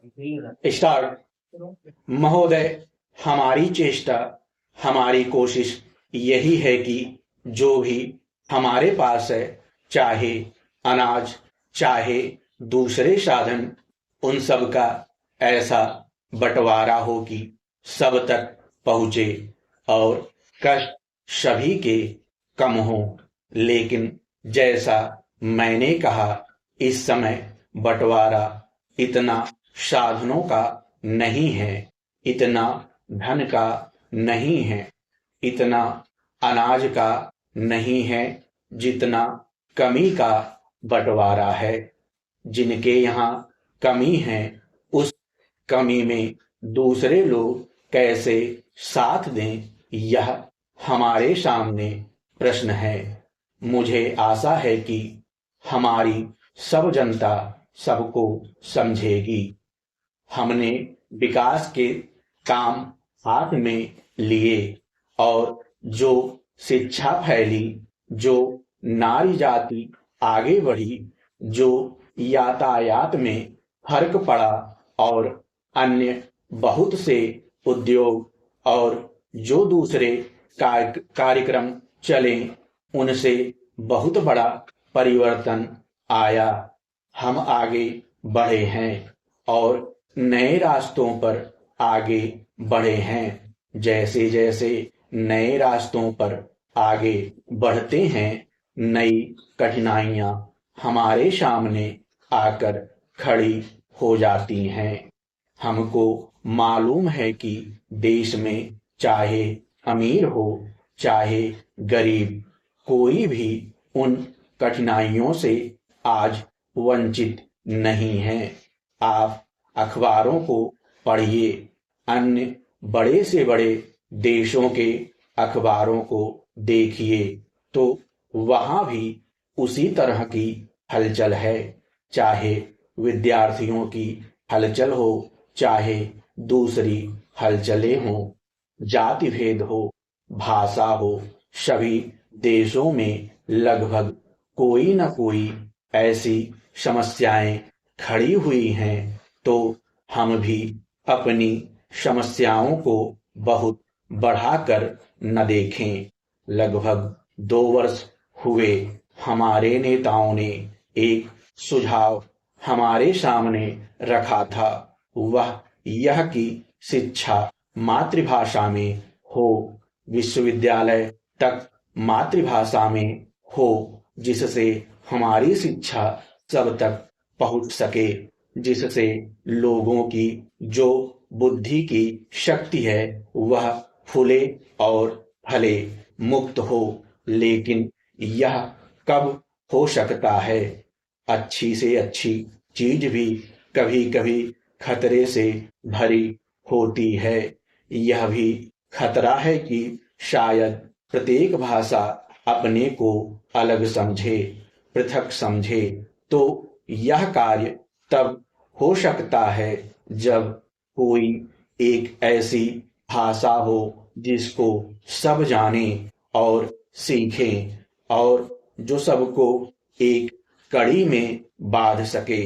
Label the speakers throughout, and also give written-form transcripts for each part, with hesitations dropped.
Speaker 1: Start. महोदय, हमारी चेष्टा, हमारी कोशिश यही है कि जो भी हमारे पास है, चाहे अनाज, चाहे दूसरे साधन, उन सब का ऐसा बंटवारा हो कि सब तक पहुंचे और कष्ट सभी के कम हो। लेकिन जैसा मैंने कहा, इस समय बंटवारा इतना साधनों का नहीं है, इतना धन का नहीं है, इतना अनाज का नहीं है, जितना कमी का बंटवारा है। जिनके यहाँ कमी है, उस कमी में दूसरे लोग कैसे साथ दें, यह हमारे सामने प्रश्न है। मुझे आशा है कि हमारी सब जनता सबको समझेगी। हमने विकास के काम हाथ में लिए और जो शिक्षा फैली, जो नारी जाति आगे बढ़ी, जो यातायात में फर्क पड़ा और अन्य बहुत से उद्योग और जो दूसरे कार्यक्रम चले, उनसे बहुत बड़ा परिवर्तन आया। हम आगे बढ़े हैं और नए रास्तों पर आगे बढ़े हैं। जैसे जैसे नए रास्तों पर आगे बढ़ते हैं, नई कठिनाइयां हमारे सामने आकर खड़ी हो जाती हैं। हमको मालूम है कि देश में चाहे अमीर हो, चाहे गरीब, कोई भी उन कठिनाइयों से आज वंचित नहीं है। आप अखबारों को पढ़िए, अन्य बड़े से बड़े देशों के अखबारों को देखिए, तो वहां भी उसी तरह की हलचल है। चाहे विद्यार्थियों की हलचल हो, चाहे दूसरी हलचलें हो, जाति भेद हो, भाषा हो, सभी देशों में लगभग कोई न कोई ऐसी समस्याएं खड़ी हुई हैं। तो हम भी अपनी समस्याओं को बहुत बढ़ाकर न देखें। लगभग 2 वर्ष हुए, हमारे नेताओं ने एक सुझाव हमारे सामने रखा था। वह यह कि शिक्षा मातृभाषा में हो, विश्वविद्यालय तक मातृभाषा में हो, जिससे हमारी शिक्षा सब तक पहुंच सके, जिससे लोगों की जो बुद्धि की शक्ति है वह फूले और फले, मुक्त हो। लेकिन यह कब हो सकता है? अच्छी से अच्छी चीज भी कभी कभी खतरे से भरी होती है। यह भी खतरा है कि शायद प्रत्येक भाषा अपने को अलग समझे, पृथक समझे। तो यह कार्य तब हो सकता है जब कोई एक ऐसी भाषा हो जिसको सब जाने और सीखें और जो सबको एक कड़ी में बांध सके।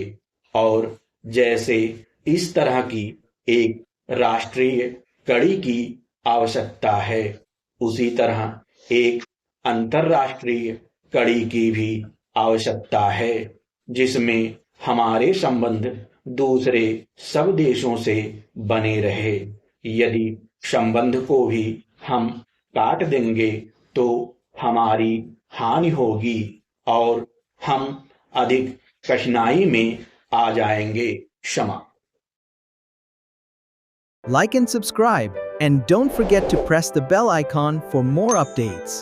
Speaker 1: और जैसे इस तरह की एक राष्ट्रीय कड़ी की आवश्यकता है, उसी तरह एक अंतर्राष्ट्रीय कड़ी की भी आवश्यकता है, जिसमें हमारे संबंध दूसरे सब देशों से बने रहे। यदि संबंध को भी हम काट देंगे तो हमारी हानि होगी और हम अधिक कठिनाई में आ जाएंगे। क्षमा।
Speaker 2: Like and subscribe, and don't forget to press the bell icon for more updates.